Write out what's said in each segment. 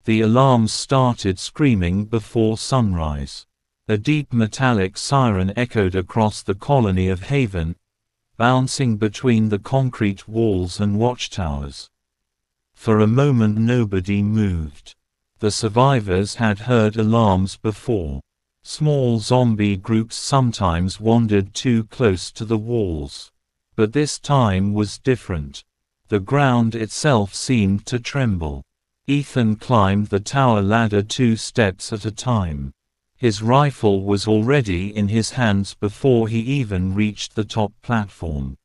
The alarms started screaming before sunrise. A deep metallic siren echoed across the colony of Haven, bouncing between the concrete walls and watchtowers. For a moment nobody moved. The survivors had heard alarms before. Small zombie groups sometimes wandered too close to the walls. But this time was different. The ground itself seemed to tremble. Ethan climbed the tower ladder 2 steps at a time. His rifle was already in his hands before he even reached the top platform.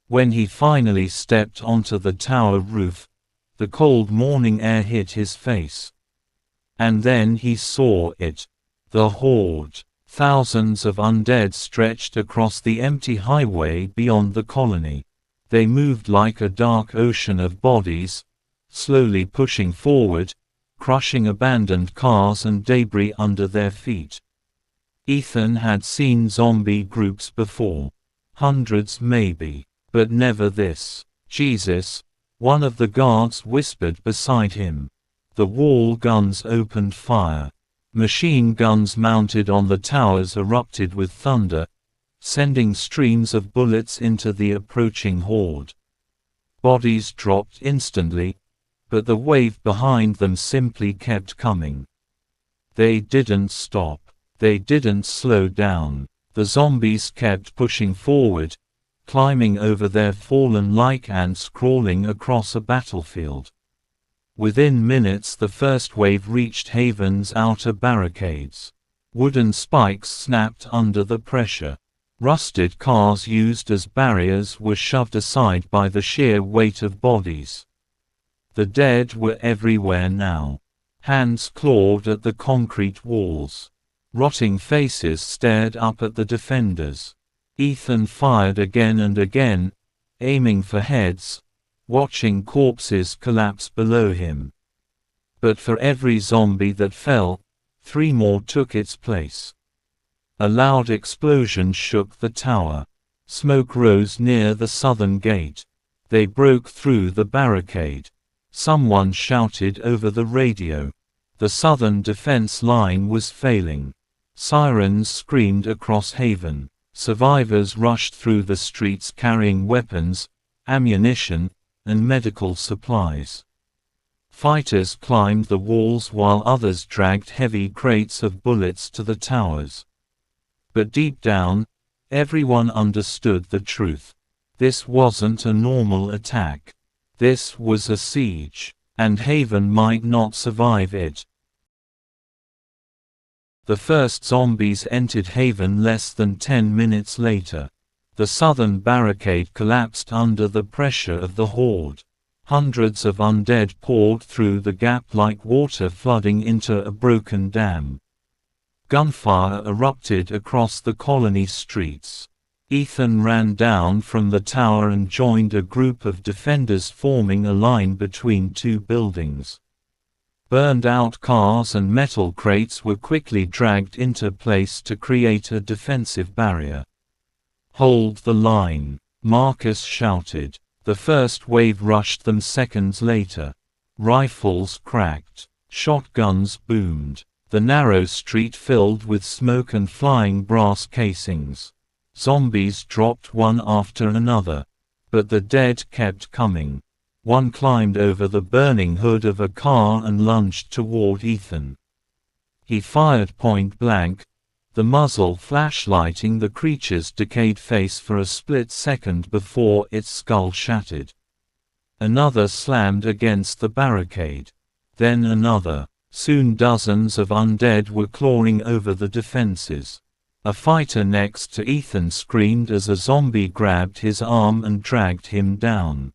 When he finally stepped onto the tower roof, the cold morning air hit his face. And then he saw it. The horde. Thousands of undead stretched across the empty highway beyond the colony. They moved like a dark ocean of bodies, slowly pushing forward, crushing abandoned cars and debris under their feet. Ethan had seen zombie groups before. Hundreds maybe, but never this. "Jesus," one of the guards whispered beside him. The wall guns opened fire. Machine guns mounted on the towers erupted with thunder, sending streams of bullets into the approaching horde. Bodies dropped instantly, but the wave behind them simply kept coming. They didn't stop. They didn't slow down. The zombies kept pushing forward, climbing over their fallen like ants crawling across a battlefield. Within minutes the first wave reached Haven's outer barricades. Wooden spikes snapped under the pressure. Rusted cars used as barriers were shoved aside by the sheer weight of bodies. The dead were everywhere now. Hands clawed at the concrete walls. Rotting faces stared up at the defenders. Ethan fired again and again, aiming for heads, watching corpses collapse below him. But for every zombie that fell, 3 more took its place. A loud explosion shook the tower. Smoke rose near the southern gate. They broke through the barricade. Someone shouted over the radio. The southern defense line was failing. Sirens screamed across Haven. Survivors rushed through the streets carrying weapons, ammunition, and medical supplies. Fighters climbed the walls while others dragged heavy crates of bullets to the towers. But deep down, everyone understood the truth. This wasn't a normal attack. This was a siege, and Haven might not survive it. The first zombies entered Haven less than 10 minutes later. The southern barricade collapsed under the pressure of the horde. Hundreds of undead poured through the gap like water flooding into a broken dam. Gunfire erupted across the colony streets. Ethan ran down from the tower and joined a group of defenders forming a line between 2 buildings. Burned-out cars and metal crates were quickly dragged into place to create a defensive barrier. "Hold the line," Marcus shouted. The first wave rushed them seconds later. Rifles cracked. Shotguns boomed. The narrow street filled with smoke and flying brass casings. Zombies dropped one after another. But the dead kept coming. One climbed over the burning hood of a car and lunged toward Ethan. He fired point blank, the muzzle flashlighting the creature's decayed face for a split second before its skull shattered. Another slammed against the barricade. Then another. Soon dozens of undead were clawing over the defenses. A fighter next to Ethan screamed as a zombie grabbed his arm and dragged him down.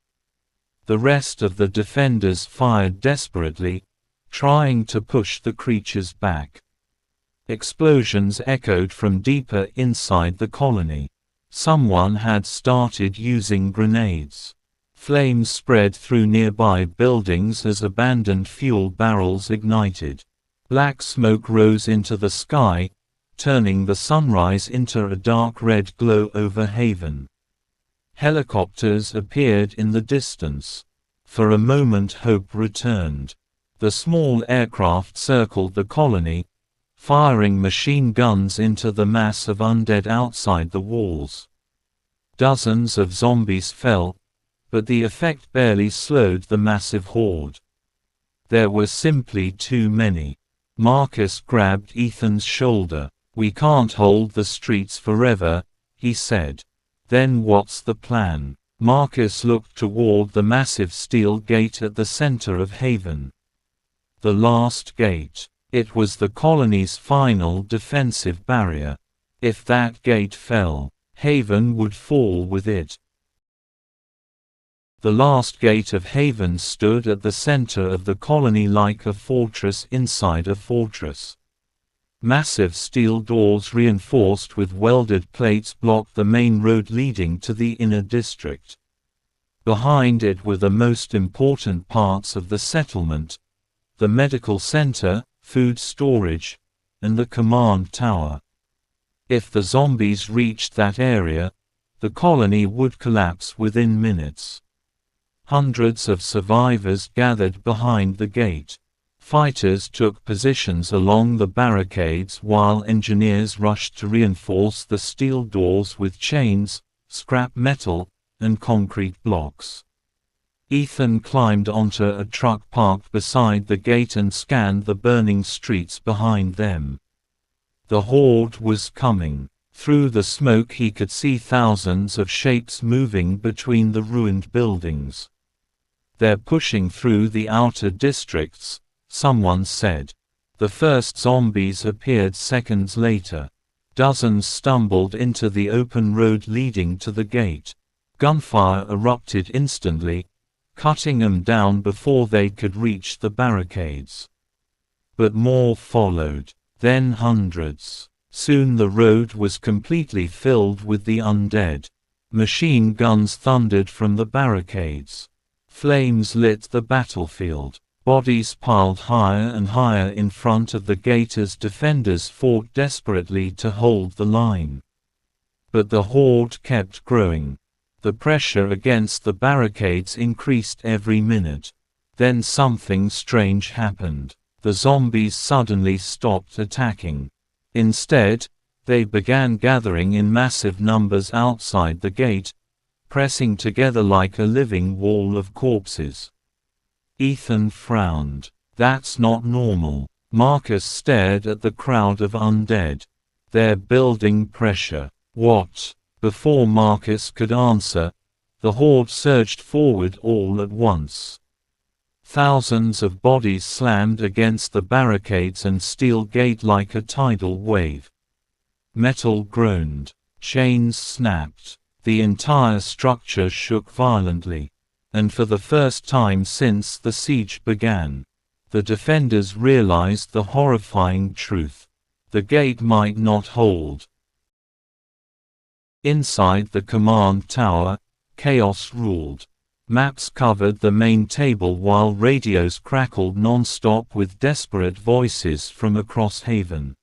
The rest of the defenders fired desperately, trying to push the creatures back. Explosions echoed from deeper inside the colony. Someone had started using grenades. Flames spread through nearby buildings as abandoned fuel barrels ignited. Black smoke rose into the sky, turning the sunrise into a dark red glow over Haven. Helicopters appeared in the distance. For a moment hope returned. The small aircraft circled the colony, firing machine guns into the mass of undead outside the walls. Dozens of zombies fell, but the effect barely slowed the massive horde. There were simply too many. Marcus grabbed Ethan's shoulder. "We can't hold the streets forever," he said. "Then what's the plan?" Marcus looked toward the massive steel gate at the center of Haven. The last gate. It was the colony's final defensive barrier. If that gate fell, Haven would fall with it. The last gate of Haven stood at the center of the colony like a fortress inside a fortress. Massive steel doors reinforced with welded plates blocked the main road leading to the inner district. Behind it were the most important parts of the settlement: the medical center, food storage, and the command tower. If the zombies reached that area, the colony would collapse within minutes. Hundreds of survivors gathered behind the gate. Fighters took positions along the barricades while engineers rushed to reinforce the steel doors with chains, scrap metal, and concrete blocks. Ethan climbed onto a truck parked beside the gate and scanned the burning streets behind them. The horde was coming. Through the smoke he could see thousands of shapes moving between the ruined buildings. "They're pushing through the outer districts," someone said. The first zombies appeared seconds later. Dozens stumbled into the open road leading to the gate. Gunfire erupted instantly, cutting them down before they could reach the barricades. But more followed, then hundreds. Soon the road was completely filled with the undead. Machine guns thundered from the barricades. Flames lit the battlefield. Bodies piled higher and higher in front of the gate as defenders fought desperately to hold the line. But the horde kept growing. The pressure against the barricades increased every minute. Then something strange happened. The zombies suddenly stopped attacking. Instead, they began gathering in massive numbers outside the gate, pressing together like a living wall of corpses. Ethan frowned. "That's not normal." Marcus stared at the crowd of undead. "They're building pressure." "What?" Before Marcus could answer, the horde surged forward all at once. Thousands of bodies slammed against the barricades and steel gate like a tidal wave. Metal groaned. Chains snapped. The entire structure shook violently. And for the first time since the siege began, the defenders realized the horrifying truth. The gate might not hold. Inside the command tower, chaos ruled. Maps covered the main table while radios crackled non-stop with desperate voices from across Haven.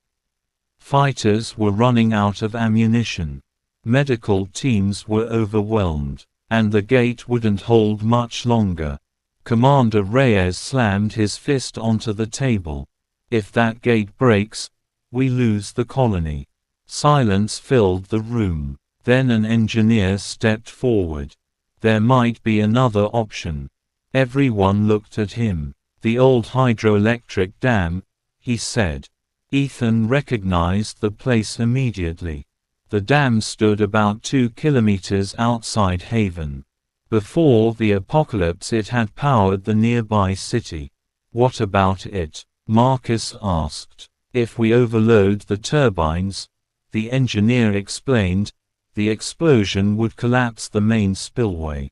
Fighters were running out of ammunition. Medical teams were overwhelmed. And the gate wouldn't hold much longer. Commander Reyes slammed his fist onto the table. "If that gate breaks, we lose the colony." Silence filled the room. Then an engineer stepped forward. "There might be another option." Everyone looked at him. "The old hydroelectric dam," he said. Ethan recognized the place immediately. The dam stood about 2 kilometers outside Haven. Before the apocalypse it had powered the nearby city. "What about it?" Marcus asked. "If we overload the turbines," the engineer explained, "the explosion would collapse the main spillway.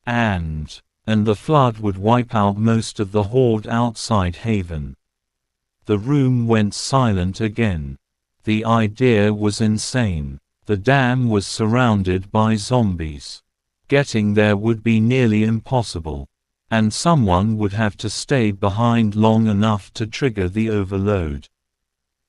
And the flood would wipe out most of the horde outside Haven." The room went silent again. The idea was insane. The dam was surrounded by zombies. Getting there would be nearly impossible. And someone would have to stay behind long enough to trigger the overload.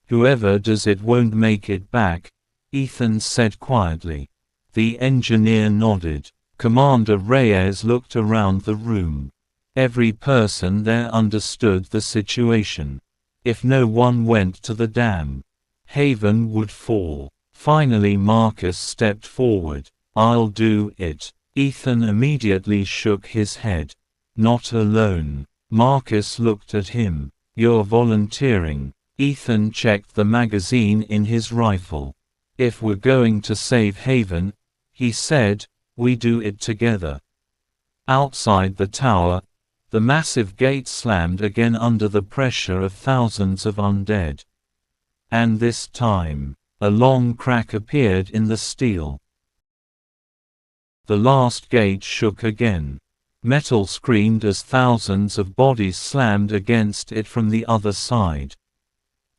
"Whoever does it won't make it back," Ethan said quietly. The engineer nodded. Commander Reyes looked around the room. Every person there understood the situation. If no one went to the dam, Haven would fall. Finally Marcus stepped forward. "I'll do it." Ethan immediately shook his head. "Not alone." Marcus looked at him. "You're volunteering." Ethan checked the magazine in his rifle. "If we're going to save Haven," he said, "we do it together." Outside the tower, the massive gate slammed again under the pressure of thousands of undead. And this time, a long crack appeared in the steel. The last gate shook again. Metal screamed as thousands of bodies slammed against it from the other side.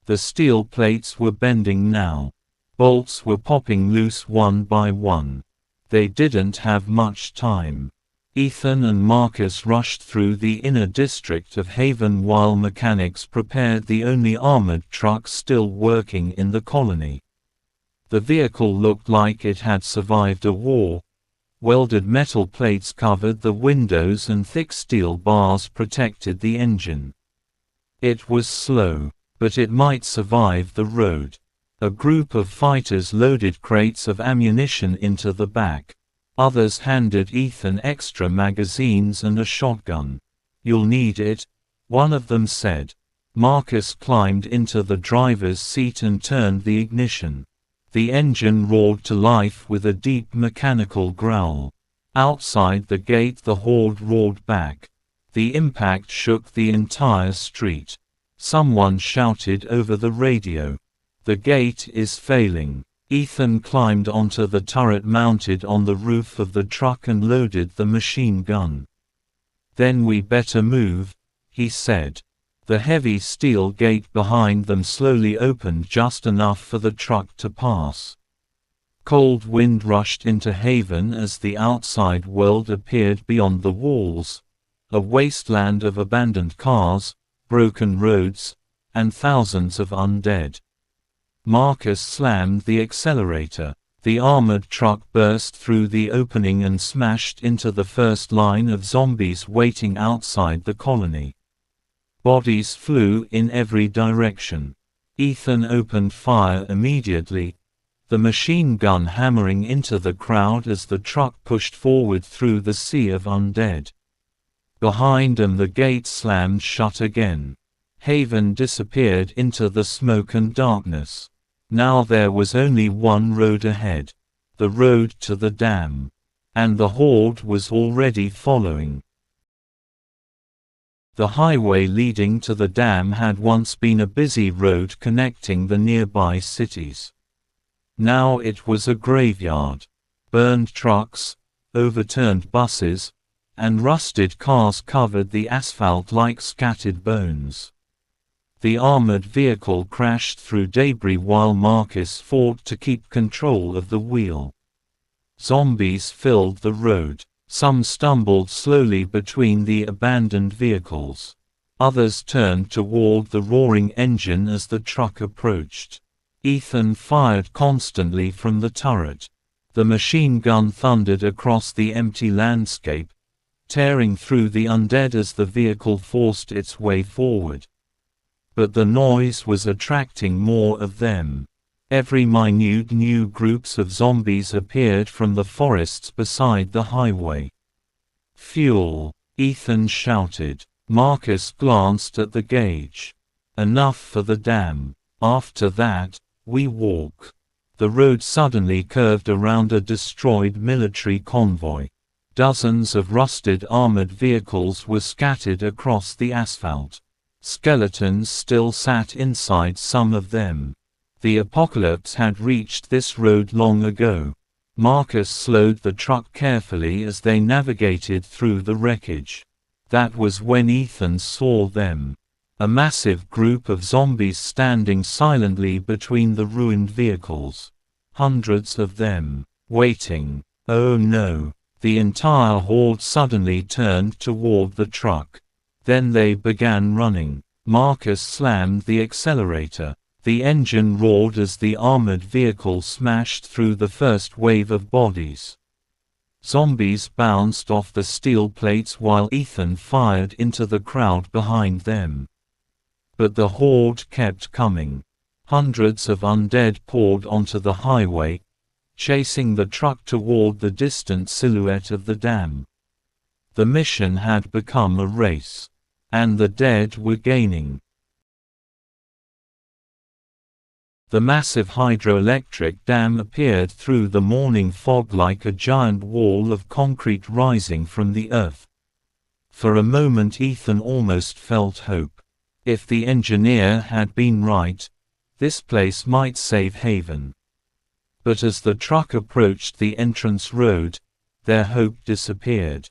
The steel plates were bending now. Bolts were popping loose one by one. They didn't have much time. Ethan and Marcus rushed through the inner district of Haven while mechanics prepared the only armored truck still working in the colony. The vehicle looked like it had survived a war. Welded metal plates covered the windows and thick steel bars protected the engine. It was slow, but it might survive the road. A group of fighters loaded crates of ammunition into the back. Others handed Ethan extra magazines and a shotgun. "You'll need it," one of them said. Marcus climbed into the driver's seat and turned the ignition. The engine roared to life with a deep mechanical growl. Outside the gate the horde roared back. The impact shook the entire street. Someone shouted over the radio, "The gate is failing." Ethan climbed onto the turret mounted on the roof of the truck and loaded the machine gun. "Then we better move," he said. The heavy steel gate behind them slowly opened just enough for the truck to pass. Cold wind rushed into Haven as the outside world appeared beyond the walls, a wasteland of abandoned cars, broken roads, and thousands of undead. Marcus slammed the accelerator. The armored truck burst through the opening and smashed into the first line of zombies waiting outside the colony. Bodies flew in every direction. Ethan opened fire immediately, the machine gun hammering into the crowd as the truck pushed forward through the sea of undead. Behind him the gate slammed shut again. Haven disappeared into the smoke and darkness. Now there was only one road ahead. The road to the dam. And the horde was already following. The highway leading to the dam had once been a busy road connecting the nearby cities. Now it was a graveyard. Burned trucks, overturned buses, and rusted cars covered the asphalt like scattered bones. The armored vehicle crashed through debris while Marcus fought to keep control of the wheel. Zombies filled the road. Some stumbled slowly between the abandoned vehicles. Others turned toward the roaring engine as the truck approached. Ethan fired constantly from the turret. The machine gun thundered across the empty landscape, tearing through the undead as the vehicle forced its way forward. But the noise was attracting more of them. Every minute new groups of zombies appeared from the forests beside the highway. "Fuel!" Ethan shouted. Marcus glanced at the gauge. "Enough for the dam. After that, we walk." The road suddenly curved around a destroyed military convoy. Dozens of rusted armored vehicles were scattered across the asphalt. Skeletons still sat inside some of them. The apocalypse had reached this road long ago. Marcus slowed the truck carefully as they navigated through the wreckage. That was when Ethan saw them. A massive group of zombies standing silently between the ruined vehicles. Hundreds of them, waiting. Oh no! The entire horde suddenly turned toward the truck. Then they began running. Marcus slammed the accelerator. The engine roared as the armored vehicle smashed through the first wave of bodies. Zombies bounced off the steel plates while Ethan fired into the crowd behind them. But the horde kept coming. Hundreds of undead poured onto the highway, chasing the truck toward the distant silhouette of the dam. The mission had become a race, and the dead were gaining. The massive hydroelectric dam appeared through the morning fog like a giant wall of concrete rising from the earth. For a moment Ethan almost felt hope. If the engineer had been right, this place might save Haven. But as the truck approached the entrance road, their hope disappeared.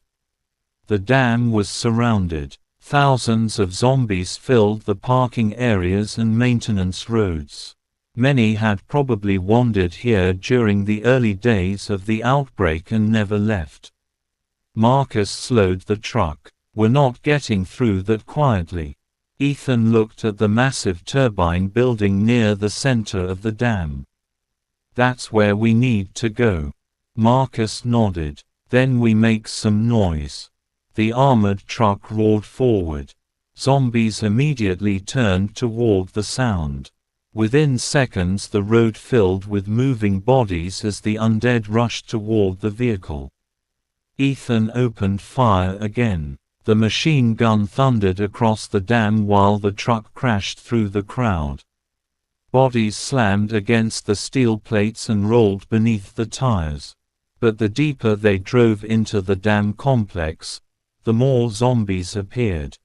The dam was surrounded. Thousands of zombies filled the parking areas and maintenance roads. Many had probably wandered here during the early days of the outbreak and never left. Marcus slowed the truck. "We're not getting through that quietly." Ethan looked at the massive turbine building near the center of the dam. "That's where we need to go." Marcus nodded. "Then we make some noise." The armored truck roared forward. Zombies immediately turned toward the sound. Within seconds the road filled with moving bodies as the undead rushed toward the vehicle. Ethan opened fire again. The machine gun thundered across the dam while the truck crashed through the crowd. Bodies slammed against the steel plates and rolled beneath the tires. But the deeper they drove into the dam complex, the more zombies appeared.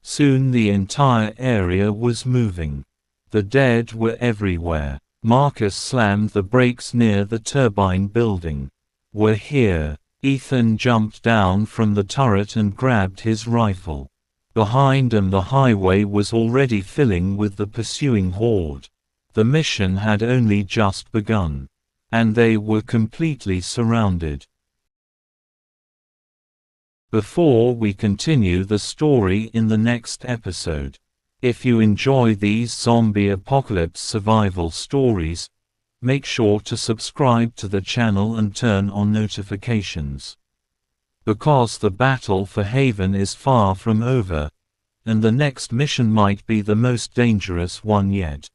Soon the entire area was moving. The dead were everywhere. Marcus slammed the brakes near the turbine building. "We're here." Ethan jumped down from the turret and grabbed his rifle. Behind him the highway was already filling with the pursuing horde. The mission had only just begun. And they were completely surrounded. Before we continue the story in the next episode, if you enjoy these zombie apocalypse survival stories, make sure to subscribe to the channel and turn on notifications. Because the battle for Haven is far from over, and the next mission might be the most dangerous one yet.